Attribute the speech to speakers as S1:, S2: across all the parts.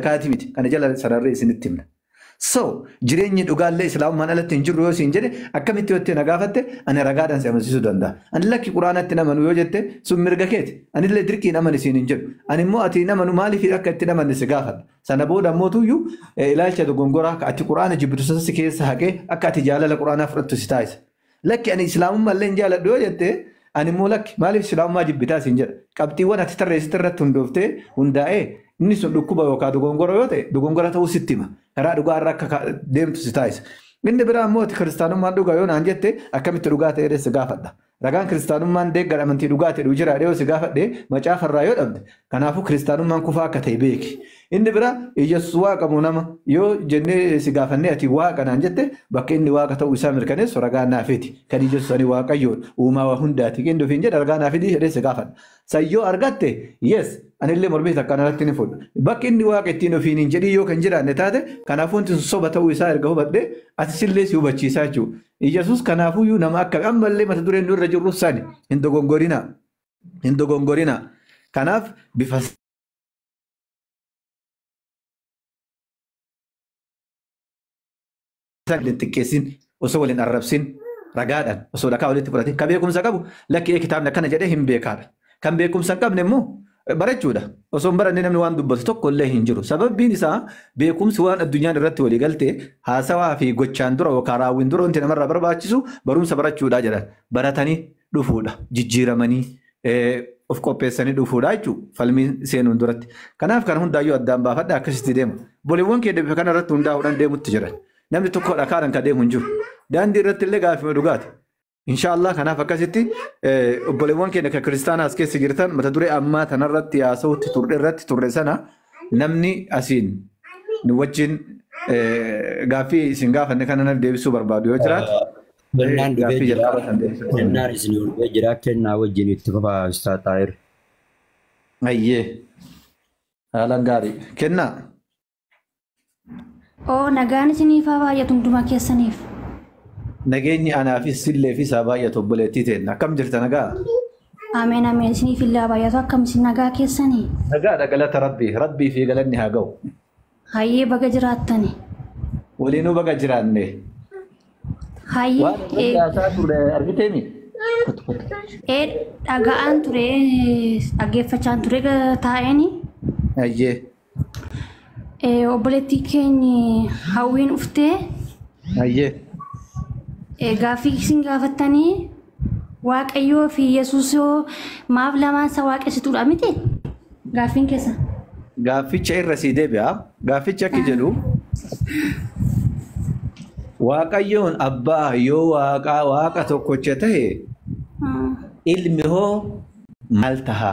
S1: كاتمت أنا جل سرر سنتمنا so jireenyi dhugaallee islaamummaan alatti hin jirru yoo siin jedhe akkamitti yotti nagaafatte ani ragaadhaan si amansiisuu danda'a. Ani lakki quraanatti namanu yoo jette sun mirga keeti. Anillee dirqiin amani siin hin jedhu. Ani immoo ati namanu maaliif akka itti namanne si gaafadha. Sana booda mootuyyuu ilaalcha dogongoraa ati quraana jibbitu sassi keessa haqee akka ati jaalala quraanaa fudhattu si taasisa. Lakki ani islaamummaa illee hin jaaladhu yoo jette ani immoo lakki maaliif islaamummaa jibbitaa siin jedha. Qabxiiwwan ati tarreessite irratti hundaa'ee inni sun dhukkuba yookaan dogongora yoo ta'e dogongora ta'uu sitti hima. Karaa dhugaa irra akka deemtu si taasisa. Inni biraa immoo kiristaanummaan dhugaa yoo naan jette akkamitti dhugaa ta'ee si gaafadha. Ragaan kiristaanummaan deeggar amantii dhugaa ta'e jira yoo si gaafadhe macaafarraa yoo dhabde. Kanaafuu kiristaanummaan kufaa akka ta'e beeki. Inni biraa Yesuus waaqa moo nama yoo jennee si gaafannee ati waaqa naan jette bakka inni waaqa ta'uu isaa mirkaneessu ragaa naafiti. Kan Yesuus ani waaqayyoon uumaa waa hundaati. Inni ofiin jedha ragaa naafiti jedhee si gaafadha. Sayyoo argatte yes anillee mormii takkaan irratti ni fudhu. Bakki inni waaqa ittiin ofiin hin jedhii yoo kan jiraanne taate kanaafuu wanti soba ta'uu isaa erga hubadhe ati sillee si hubachiisaa jechuudha. Yesuus kanaafuu nama akka ammallee mata dureen irra jirru sani hin dogongorina. Kanaaf bifa xiqqeessin osoo waliin arrabsin ragaadhaan osoo dhakaa walitti fudhatin kan beekumsa qabu lakkee kitaabni akkana jedhee hin beekaadha. Kan beekumsa hin qabne immoo barachuudha. Osoo hin baranne namni waan dubbatu tokko illee hin jiru. Sababbiin isaa beekumsi waan addunyaan irratti walii galte haasawaa fi gochaan dura yookaan raawwiin dura wanti namarraa barbaachisu barumsa barachuudhaa jedhan. Baratanii dhufuudha. Jijjiiramanii of qopheessanii dhufuudha jechuudha. Falmiin seenuun duratti. Kanaaf kan hundaayyuu addaan baafadha akkasitti deema. Boleewwan keenya kana irratti hundaa'uudhaan deemutti jiran. Namni tokko dhakaadhaan kan deemu hin jiru. Daandii irratti illee gaaffii dhugaati. Inshaallah kanaaf akkasitti obboleewwan keenya kan kiristaanaa as keessa jirtan mata duree ammaa tanarratti haasa'utti irratti turre sana namni asiin nu wajjin gaaffii isin gaafanne kana deebisuu barbaadu yoo jiraatu.
S2: Kennaan dhufee jira. Kennaan isin dhufee jira. Kennaa wajjin itti fufaa Ustaaz Xaahir.
S1: Ayyee. Haalaan gaarii. Kennaa.
S3: Nagaan isiniif haa baay'atu hundumaa keessaniif.
S1: Nageenyi anaafis sillee fi isaa baay'atu obboleettii ta'e akkam jirta nagaa?
S3: Ameen ameen isiniif illee baay'atu akkam isin nagaa keessanii?
S1: Nagaadha galata rabbii fi galanni haa ga'u.
S3: Hayyee baga jiraattani.
S1: Waliinuu baga jiraanne.
S3: Hayyee.
S1: Waan dhagaasaa ture argiteemi?
S3: Dhaga'aan ture dhaggeeffachaan ture taa'eeni.
S1: Hayyee.
S3: Obboleettii keenya hawwiin uftee.
S1: Hayyee.
S3: Gaaffii isin gaafattanii Waaqayyoo fi Yesuusoo maaf lamaan isa waaqessituudha miti? Gaaffiin keessa.
S1: Gaafficha irra sii deebi'a. Gaafficha akka jedhu Waaqayyoon abbaa yoo waaqa tokkocha ta'e ilmi hoo maal taha?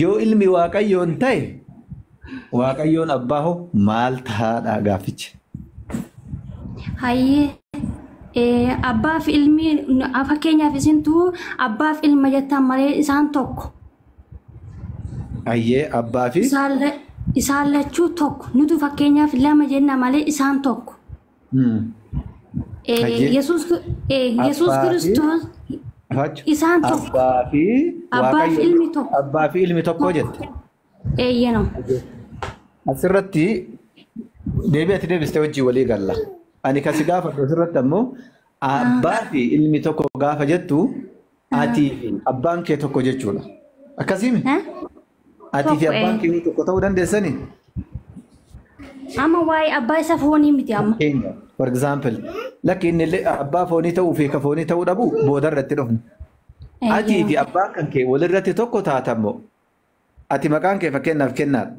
S1: Yoo ilmi Waaqayyoon ta'e Waaqayyoon abbaa hoo maal tahaadha gaafficha?
S3: Hayyee. Abbaa fi ilmi fakkeenyaaf isintu abbaa fi ilma jettan malee isaan tokko.
S1: Ayyee abbaa fi
S3: isaan lachuu tokko. Nuti fakkeenyaaf lama jenna malee isaan tokko. Yesuus Kiristoos isaan tokko.
S1: Abbaa fi ilmi tokko. Abbaa fi ilmi tokko jette.
S3: Eeyyanoo.
S1: Asirratti deebi'atti deebistee wajjin walii galla. Ani kasi gaafa asirratti ammoo abbaa fi ilmi tokko gaafa jettu atii fi abbaan kee tokko jechuudha. Akkasiimi? Atii fi abbaan kee tokko ta'uu dandeessanii?
S3: Amma waa'ee abbaa isa foonii miti amma.
S1: For example, lakki inni illee abbaa foonii ta'uu fi ka foonii ta'uu dhabu booda irratti dhufne. Atii fi abbaan kan kee walirratti tokko taatammoo. Ati maqaan kee fakkeenyaaf kennaadha.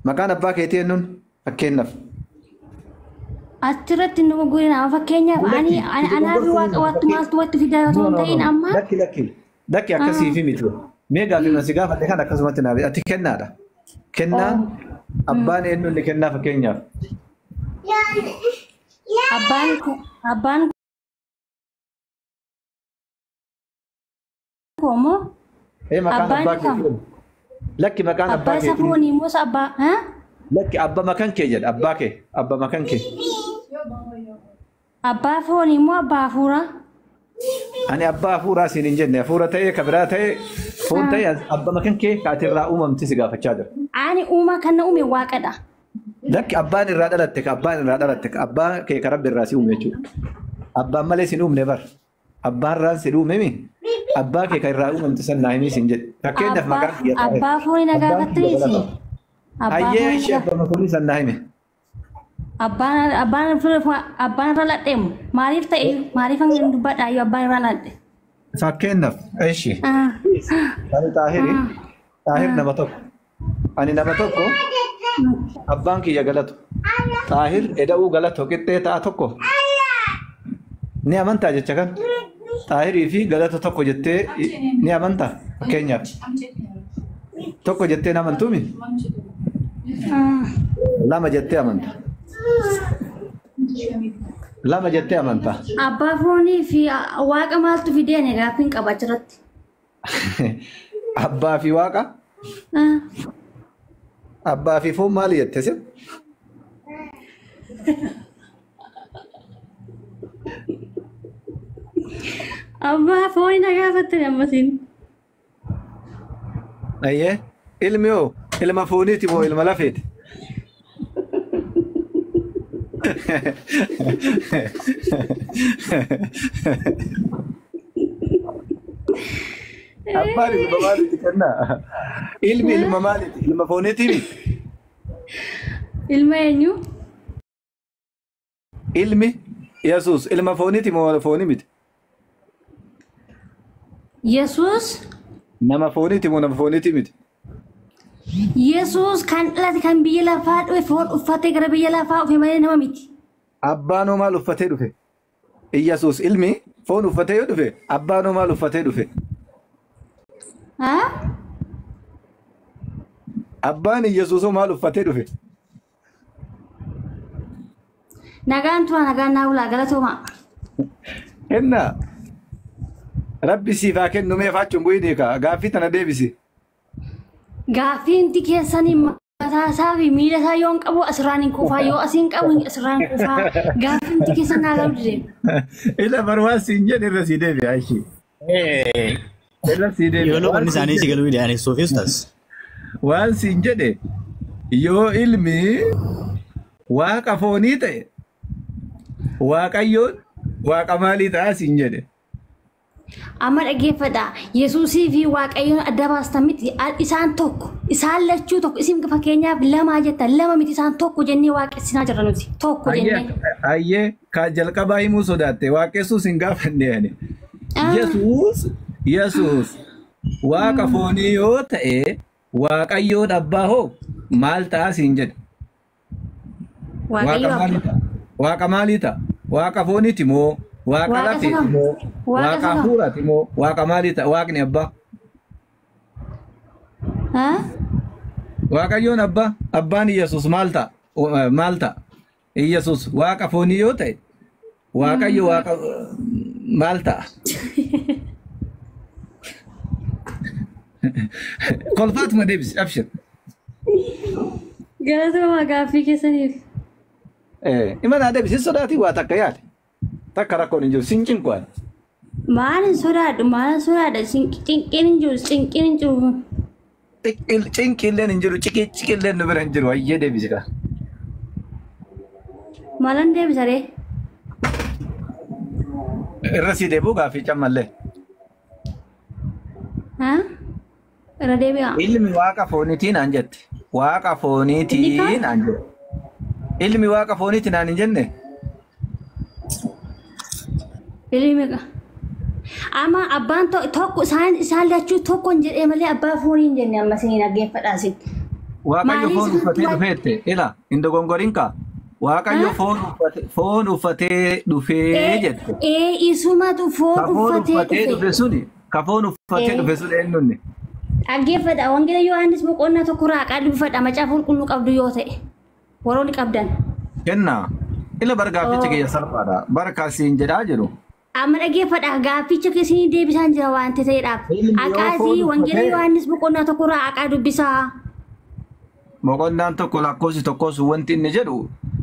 S1: Maqaan abbaa keetii eenyuun fakkeenyaaf.
S3: Achirratti nu gurgurina fakkeenyaaf anaaf watti fidaa yoo ta'in amma.
S1: Lakki akkasii fi miti. Mee gaaffii masi gaafatte kan akkasumatti naaf ati kennaadha. Kennaan abbaan eenyuun ni kennaa fakkeenyaaf.
S3: Abbaan komo.
S1: Maqaan abbaa keetii. Lakki maqaan abbaa keetii.
S3: Abbaa safuuni moo abbaa
S1: Lakki abba makan kee jedha abbaa kee abba makan kee.
S3: Abbaa foonii moo abbaa hafuuraa?
S1: Ani abbaa hafuuraa siin hin jenne hafuura ta'ee ka biraa ta'ee foon ta'ee abba makan kee kaatirraa uumamti si gaafachaa jira.
S3: Ani uumaa kan na uume waaqadha.
S1: Dakki abbaan irraa dhalatte ka abbaan irraa dhalatte ka abbaa kee ka rabbi irraa si uume jechuudha. Abbaan malee si uumne bar. Abbaan irraan si uume mi? Abbaa kee ka irraa uumamte san naa himii siin jedhe. Fakkeenyaaf maqaan kiyya taa'e.
S3: abbaa foonii nagaa gattiriisi.
S1: Hayyee ishee abbaa foonii san naa hime.
S3: Abbaan irra ladheemu maaliif ta'e maaliif hanga dubbadhaa yoo abbaan irra ladhe.
S1: Fakkeenyaaf ishee. Ani Taahir nama tokko. Ani nama tokko abbaan kiyya galatu. Taahir eda'uu galatu qixxee ta'a tokko. Ni amantaa jecha kan. Taahirii fi galata tokko jettee ni amantaa fakkeenyaaf. Tokko jettee ni amantuumi? Lama jettee amantaa. Lama jettee amantaa.
S3: Abbaa foonii fi waaqa maaltu fideen gaaffiin qaba achirratti.
S1: Abbaa fi waaqa? Abbaa fi foon maali jettee si?
S3: Abbaa foonii na gaafatte nammasiin.
S1: Ayyee ilmi hoo ilma fooniiti moo ilma lafeeti? Abbaan ilma maaliiti kennaa? Ilmi ilma maaliiti? Ilma fooniitiimi?
S3: Ilma eenyu?
S1: Ilmi Yesuus ilma fooniiti moo foonii miti?
S3: Yesuus.
S1: Nama fooniiti moo nama fooniiti miti?
S3: Yesuus kan dhalate kan biyya lafaa dhufe foon uffatee gara biyya lafaa dhufe malee nama miti.
S1: Abbaanoo maal uffatee dhufe? Yesuus ilmi foon uffatee yoo dhufe abbaanoo maal uffatee dhufe? Abbaan Yesuusoo maal uffatee dhufe?
S3: Nagaan tura nagaan naa ulaa galatooma.
S1: Kennaa Rabbi siif haa kennu mee faachuun bu'ii ka gaaffii tana deebisi.
S3: Gaaffiinti keessanii mataa isaa fi miila isaa yoo hin qabu asirraan hin kuufaa yoo asiin qabu asirraan hin kuufaa gaaffiinti keessan naa galu deemu.
S1: Ila barwaan siin jedhe irra sii deebi'a ishee. Irra sii deebi'a.
S4: Yoo lubni isaanii si galuu dhiyaane soofistas.
S1: Waan siin jedhe yoo ilmi waaqa foonii ta'e waaqayyoon waaqa maalii ta'a siin jedhe.
S3: Amma dhaggeeffadha Yesuusii fi waaqayyoon adda baastan miti isaan tokko isaan lachuu tokko isin fakkeenyaaf lama jettan lama miti isaan tokko jennee waaqessinaa jirra nuti tokko jennee.
S1: Ayyee ka jalqabaa himuu sodaatte waaqessuus hin gaafanne ani. Yesuus waaqa foonii yoo ta'e waaqayyoon abbaa hoo maal ta'a siin jedhe. Waaqa maalii ta'a? Waaqa fooniiti moo? Waaqa lafeeti moo? Waaqa hafuuraati moo? Waaqa maalii ta'a? Waaqni abbaa. Waaqayyoon abbaa. Abbaan Yesuus maal ta'a? Maal ta'a? Yesuus waaqa foonii yoo ta'e waaqayyo waaqa maal ta'a? Kolfaatuma deebisi abshir.
S3: Galatooma gaaffii keessaniif.
S1: Imanaa deebisi sodaatii waa takka yaade. Takka rakkoon hin jiru sinqiin ku'an.
S3: Maalin sodaadhu cinqiin hin jiru cinqiin hin jiru.
S1: Cinqiilleen hin jiru ciqiilleen nu bira hin jiru hayyee deebisi kaa.
S3: Maalan deebisaree?
S1: Irra sii deebuu gaaffii cammallee.
S3: Irra deebi'a.
S1: Ilmi waaqa fooniitiin aan jette. Waaqa fooniitiin aan jette. Ilmi waaqa fooniitiin aan hin jenne.
S3: Ilmi ama abbaan tokko isaan lachuu tokko hin jedhee malee abbaa foonii hin jenne amma isin dhaggeeffadhaa sitti.
S1: Waaqayyo foon uffatee dhufeette. Ila hin dogongoriin kaa. Waaqayyo foon uffatee dhufee jette.
S3: Isumatu foon uffatee
S1: dhufe suni. Ka foon uffatee dhufe suni eenyunni.
S3: Dhaggeeffadha wangeela Yohaannis boqonnaa tokko raaqaa dubbifadha macaafa qulqulluu qabdu yoo ta'e warroonni qabdan.
S1: Kennaa ila bargaafficha kiyya salphaadha. Barkaa siin jedhaa jiru.
S3: Amma dhaggeeffadha gaafficha keessanii deebisaan jira waan ta'eedhaaf. Aqaasii wangeela Yohaannis boqonnaa tokko raaqaa dubbisaa.
S1: Boqonnaan tokko lakkoofsi tokkos wanti inni jedhu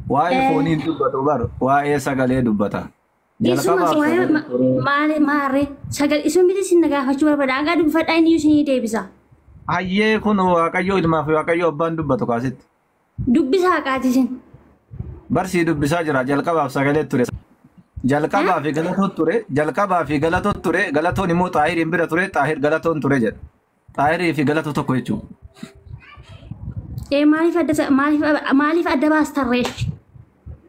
S1: waa'ee fooniin dubbatu bar waa'ee sagalee dubbata.
S3: Maarree sagal isin biti sin gaafachuu barbaada agaa dubbifadhaa inni isinii deebisa.
S1: Hayyee kun waaqayyo ilmaa fi waaqayyo abbaan dubbatu kaasitti.
S3: Dubbisaa qaatisin.
S1: Barsii dubbisaa jira jalqabaaf sagalee ture. Jalqabaa fi galatoo ture. Jalqabaa fi galatoo ture. Galatoon immoo xaahiriin bira ture. Xaahir galatoon ture jedha. Xaahirii fi galatoo tokko jechuudha.
S3: Maaliif adda baastarreeshi?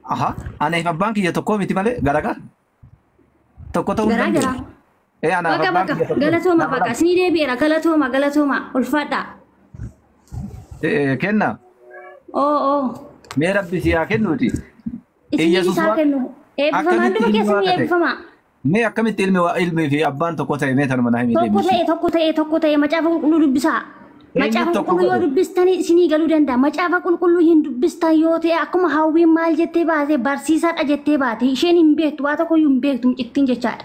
S1: Aha. Anaaf abbaan kiyya tokkoo miti malee garagar. Tokko ta'uu hin dandeenye. Anaaf abbaan kiyya tokko.
S3: Galatooma baqa. Sinii deebi'eera. Galatooma. Ulfaadhaa.
S1: Kenna.
S3: Oo.
S1: Mee rabbi si haa kennuuti.
S3: Isin isaa kennu. Eebbifamaa dhuma keessanii eebbifamaa.
S1: Mee akkamitti ilmi fi abbaan tokko ta'e mee tanuma naa himee deebisu.
S3: Tokko ta'e macaafa qulqulluu dubbisaa. Macaafa qulqulluu yoo dubbistanii isinii galuu danda'a. Macaafa qulqulluu hin dubbistan yoo ta'e akkuma hawwiin maal jettee baate barsiisaadha jettee baate isheen hin beektu waa tokkoyyuu hin beektu mucittiin jechaadha.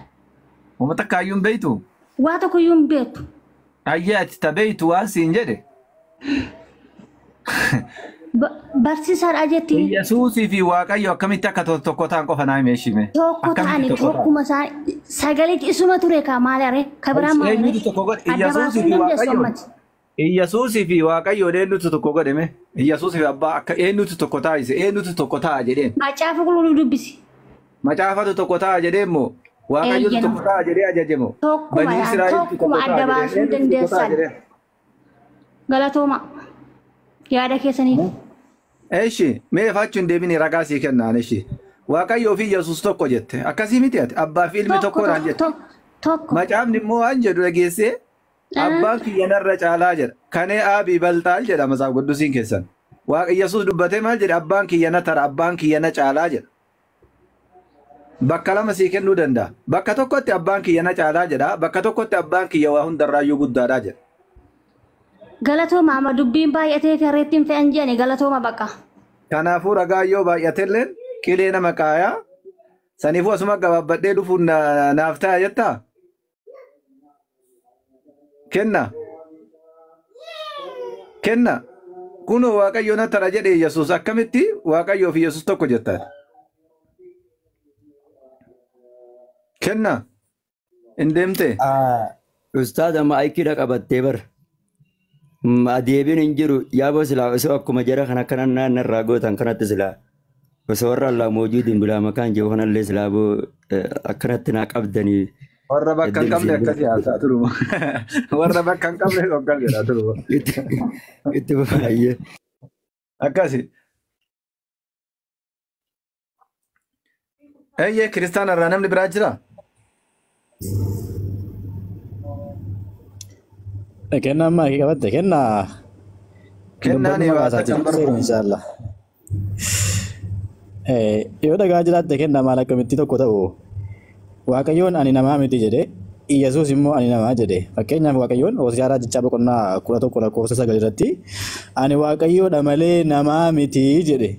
S1: Uummata kaayyuu hin beektu.
S3: Waa tokkoyyuu hin beektu.
S1: Ayyee ati tabeeytu waan siin jedhe.
S3: Barsiisaadha jettee.
S1: Yesuusii fi Waaqayyo akkamitti akka tokko ta'an qofa naa himee shime.
S3: Tokko ta'ani tokkuma sagaleetti isuma ture kaa maali kabiraan maali? Adda baasuu hin dandeessu ammati.
S1: Yesuusii fi Waaqayyo eenyutu tokko godhame? Yesuusii fi abbaa akka eenyutu tokko taa'ise eenyutu tokko taa'a jedheen.
S3: Macaafa qulqulluu dubbisi.
S1: Macaafatu tokko taa'a jedheen moo Waaqayyotu tokko taa'a jedhee ajaje moo?
S3: Tokkuma adda baasuu hin dandeessan. Galatooma. Yaada keessaniif.
S1: Eeshi mee faachuun deebinii ragaa sii kennaan eeshi. Waaqayyoo fi Yesuus tokko jette. Akkasii miti ati abbaa fi ilmi tokko naan jette. Macaafni immoo waan jedhu dhageessee abbaan kiyya narra caalaa jedha. Kanee aabii baltaal jedha masaaf quddusiin keessan. Yesuus dubbatee maal jedhe abbaan kiyya na tara abbaan kiyya na caalaa jedha. Bakka lama sii kennuu danda'a. Bakka tokkotti abbaan kiyya na caalaa jedha. Bakka tokkotti abbaan kiyya waa hundarraayyuu guddaadhaa jedha.
S3: Galatooma amma dubbiin baay'atee fi harreettiin fe'an jedhani galatooma baqa.
S1: Kanaafuu ragaa yoo baay'atelleen qilee nama qaayaa saniifuu asuma gabaabbadhee dhufuun naaf ta'a jettaa? Kenna. Kunoo Waaqayyo na tara jedhee Yesuus akkamitti Waaqayyoo fi Yesuus tokko jettaan? Kenna. Hin deemtee?
S2: Ustaad amma aikiidha qabattee bara. Adeebiin hin jiru yaaboo silaa osoo akkuma jara kan akkana naannarraa gootan kanatti silaa osoo warra allaa moojuutiin bilaa makaan jiru kanallee silaa boo akkanatti naa qabdanii.
S1: Warra bakka hin qabne akkasii haasaa turuma. Warra bakka hin qabne hoggan jedhaa turuma.
S2: Itti baay'ee.
S1: Akkasi. Eeyyee kiristaana irraa namni biraa jiraa?
S4: Kenna amma qabatte kenna.
S1: Kennaan
S4: inshallah. Yoo dhagaa jiraatte kenna maal akkamitti tokko ta'u Waaqayyoon ani namaa miti jedhe Yesuus immoo ani namaa jedhe. Fakkeenyaaf Waaqayyoon Hosiyyaa Raajichaa boqonnaa 11 lakkoofsa 9 irratti ani Waaqayyoodha malee namaa miti jedhe.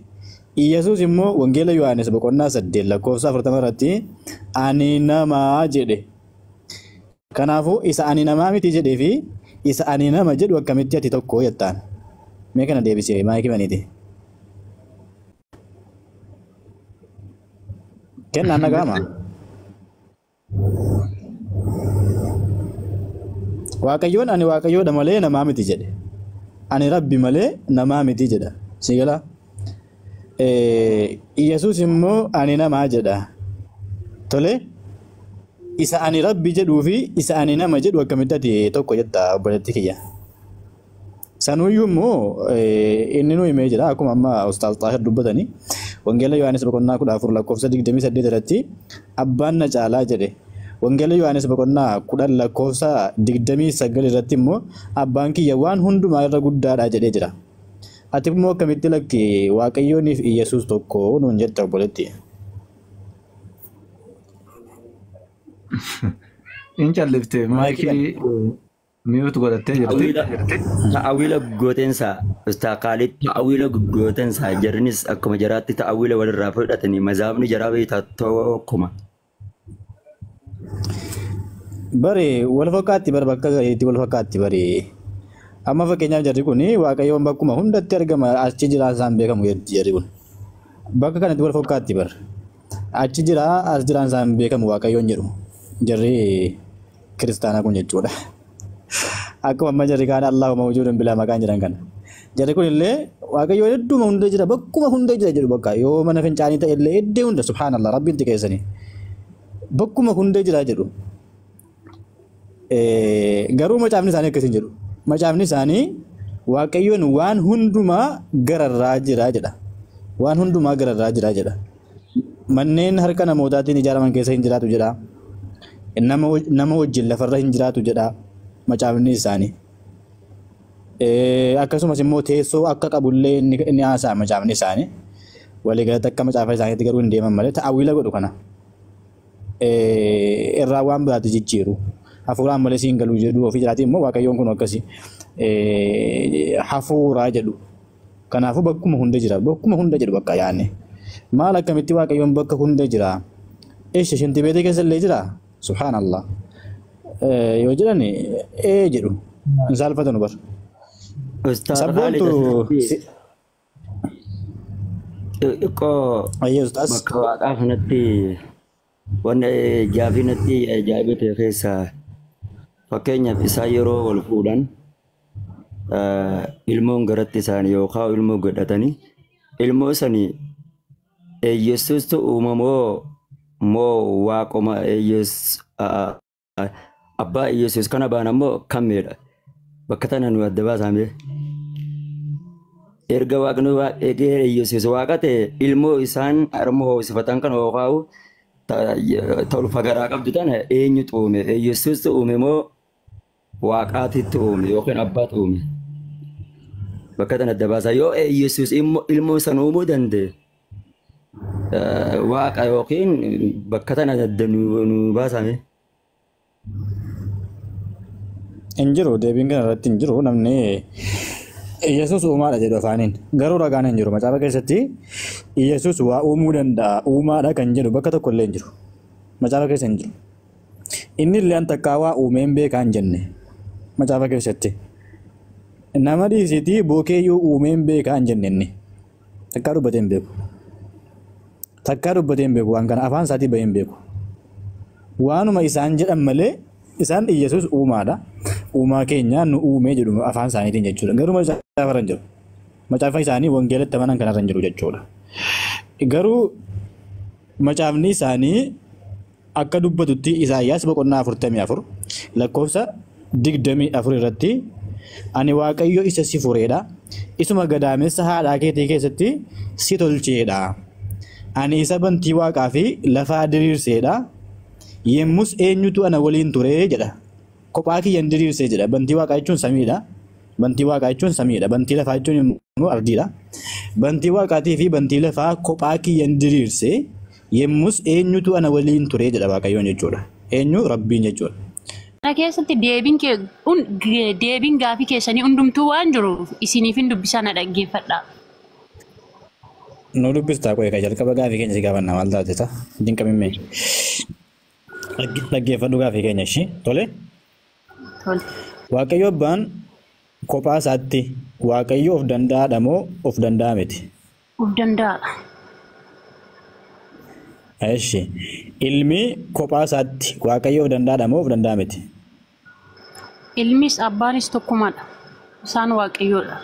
S4: Yesuus immoo Wangeela Yohaannis boqonnaa 8 lakkoofsa 40 irratti ani namaa jedhe. Kanaafuu isa ani namaa miti jedhee fi isa ani nama jedhu akkamitti ati tokko jettaan? Mee kana deebisee maayikii baniiti. Kennaan nagaama. Waaqayyoon ani Waaqayyoodha malee namaa miti jedhe. Ani Rabbi malee namaa miti jedha. Si gala? Yesuus immoo ani namaa jedha. Tole? Isa ani Rabbi jedhuu fi isa ani nama jedhu akkamitti ati tokko jetta obboleetti kiyya. Sanuyyuu immoo inni nu himee jira akkuma amma Ustaaz Xaahir dubbatanii Wangeela Yohaannis boqonnaa 14 lakkoofsa 28 irratti abbaan na caalaa jedhe. Wangeela Yohaannis boqonnaa 10 lakkoofsa 29 irratti immoo abbaan kiyya waan hundumaa irra guddaadha jedhee jira. Ati immoo akkamitti lakki Waaqayyooniif Yesuus tokko nuun jetta obboleetti.
S1: Incallifte maayikii miyuutu godhattee jirti.
S2: Ta'awila gooteensaa Ustaaz Khalid ta'awila gooteensaa jarnis akkuma jaraatti ta'awila walirraa fudhatanii mazaabni jaraa beektaa tokkuma.
S4: Bare wal fakkaatti bara bakka itti wal fakkaatti bare amma fakkeenyaaf jarri kun Waaqayyoon bakkuma hundatti argama achi jiraan isaan beekamu jarri kun bakka kanatti wal fakkaatti bara achi jira as jiraan isaan beekamu Waaqayyoon jedhu. Jarri kiristaanaa kun jechuudha. Akkuma amma jarri kaan Allahumma wujuudun bilaa maqaan jiran kana. Jarri kun illee waaqayyo hedduma hundee jira bakkuma hundee jira jedhu bakka yoo mana fincaanii ta'e illee heddee hunda subhaanallah rabbiin xiqqeessanii bakkuma hundee jira jedhu. Garuu macaafni isaanii akkasiin jedhu macaafni isaanii waaqayyoon waan hundumaa gararraa jira jedha. Waan hundumaa gararraa jira jedha. Manneen harka namootaatiin ijaaraman keessa hin jiraatu jedha. Nama wajjin lafarra hin jiraatu jedha macaafni isaanii. Akkasumas immoo teessoo akka qabullee inni haasa'a macaafni isaanii. Walii galatti akka macaafa isaaniitti garuu hin deeman malee ta'awwiila godhu kana. Irraa waan biraatti jijjiiru. Hafuuraan malee siin galuu jedhu ofii jiraatii immoo waaqayyoon kun akkasii hafuuraa jedhu. Kanaafuu bakkuma hunda jira bakkuma hunda jedhu bakka yaanne. Maal akkamitti waaqayyoon bakka hunda jira? Eesha shantii beetee keessa illee jira? Subhaanallah. Yoo jedhan jedhu hin saalfatanu bar. Sabboontu
S2: ayyee ustaas bakka waaqaa kanatti wanna jaafinatti ajaa'ibate keessaa fakkeenyaaf isaa yeroo wal fuudhan ilmoon garatti isaanii yookaan ilmoo godhatanii ilmoo sanii Yesuustu uumamoo moo waaqoma abbaa Yesuus kana baanammoo kammeedha bakka tana nu adda baasame erga waaqni eegee Yesuus waaqa ta'e ilmoo isaan harmoo hoosifatan kan hooqaa'u tolfa garaa qabdu tana eenyutu uume Yesuustu uume moo waaqaatitti uume yookiin abbaatu uume bakka tana adda baasa yoo Yesuus ilmoo san uumuu danda'e waaqa yookiin bakka tana adda nu baasame.
S4: Injiru deebiin kana irratti injiru namni Yesuus uumaadha jedhu afaaniin garuu ragaan hin jiru macaafa keessatti Yesuus waa uumuu danda'a uumaadha kan jedhu bakka tokko illee hin jiru macaafa keessa hin jiru inni illee an takkaa waa uumeen beekaa hin jenne macaafa keessatti nama dhiisitii bookeeyyuu uumeen beekaa hin jenne inni takkaa dubbatee hin beeku waan kana afaan isaatii bahee hin beeku waanuma isaan jedhan malee isaan Yesuus uumaadha. Uumaa keenya nu uumee jedhu afaan isaaniitiin jechuudha. Garuu macaafa irra hin jiru. Macaafa isaanii wangeelatti amanan kanarra hin jiru jechuudha. Garuu macaafni isaanii akka dubbatutti Isaayyaas boqonnaa 44 lakkoofsa 24 irratti ani waaqayyo isa si fureedha. Isuma gadaamessa haadhaa keetii keessatti si tolcheedha. Ani isa bantii waaqaa fi lafaa diriirseedha. Yemmus eenyutu ana waliin ture jedha. Kophaa kiyyan diriirsee jedha. Bantii waaqaa jechuun samiidha. Bantii waaqaa jechuun samiidha. Bantii lafaa jechuun immoo ardiidha. Bantii waaqaatii fi bantii lafaa kophaa kiyyan diriirsee yemmus eenyutu ana waliin ture jedha waaqayyoon jechuudha. Eenyu rabbiin jechuudha.
S5: Kana keessatti deebiin gaafii keessanii hundumtuu waan jiruuf isiniif hin dubbisaa na dhaggeeffadha.
S4: Nu dubbistaa qo'ee kan jalqaba gaafii keenya si gaafannaa maal taate ta'a? Dinqamimmee. Dhaggeeffadhu gaafii keenya ishii tole. Waaqayyo abbaan kophaa isaatti waaqayyo of danda'aadha moo of danda'a miti?
S5: Of danda'aadha.
S4: Eeshi ilmi kophaa isaatti waaqayyo of danda'aadha moo of danda'a miti?
S5: Ilmis abbaanis tokkumadha. Isaan waaqayyoodha.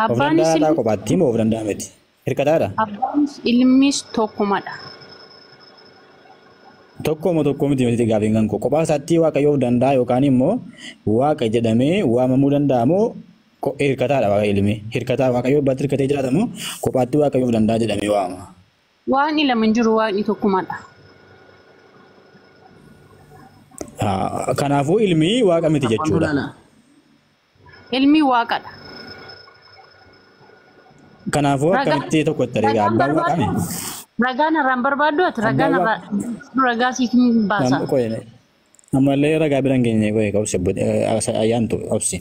S4: Abbaanis kophaatti moo of danda'a miti? Hirkataadha?
S5: Abbaanis ilmis tokkumadha.
S4: Tokko miti miti gaafiin kan kophaa isaatti waaqayyo of danda'a yookaan immoo waaqa jedhamee waamamuu danda'a moo hirkataadha waaqa ilmi? Hirkataa waaqayyo abbaatti hirkatee jiraata moo kophaatti waaqayyo of danda'a jedhamee waama?
S5: Waaqni lama hin jiru waaqni tokkumadha.
S4: Kanaafuu ilmi waaqa miti jechuudha.
S5: Ilmi waaqadha.
S4: Kanaafuu akkamitti tokkotti argaa abbaan waaqame?
S5: Ragaan irraan barbaaddu ati ragaa siif hin baasa.
S4: Ammallee ragaa biraan geenye qo'ee qabsi ayyaantu qabsi.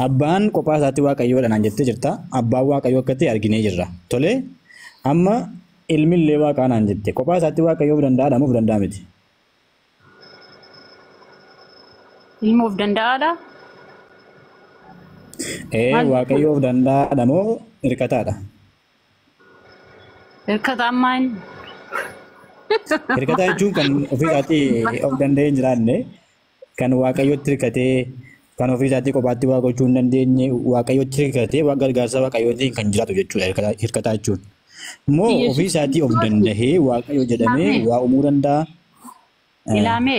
S4: Abbaan kophaa isaatti waaqayyoodha naan jettee jirta. Abbaan waaqayyoo akka ta'e arginee jirra. Tole amma ilmillee waaqaa naan jette. Kophaa isaatti waaqayyoo of danda'aadha moo of danda'a miti?
S5: Ilmi of danda'aadha?
S4: Waaqayyoo of danda'aadha moo hirkataadha?
S5: Hirkataan maal?
S4: Hirkataa jechuun kan ofii isaatii of danda'ee hin jiraanne kan waaqayyootti hirkatee Kan ofii isaatii kophaatti waa gochuu hin dandeenye waaqayyotti hirkatee waa gargaarsa waaqayyootiin kan jiraatu jechuudha hirkataa jechuun. Immoo ofii isaatii of dandahee waaqayyo jedhamee waa uumuu danda'a.
S5: Ilaamee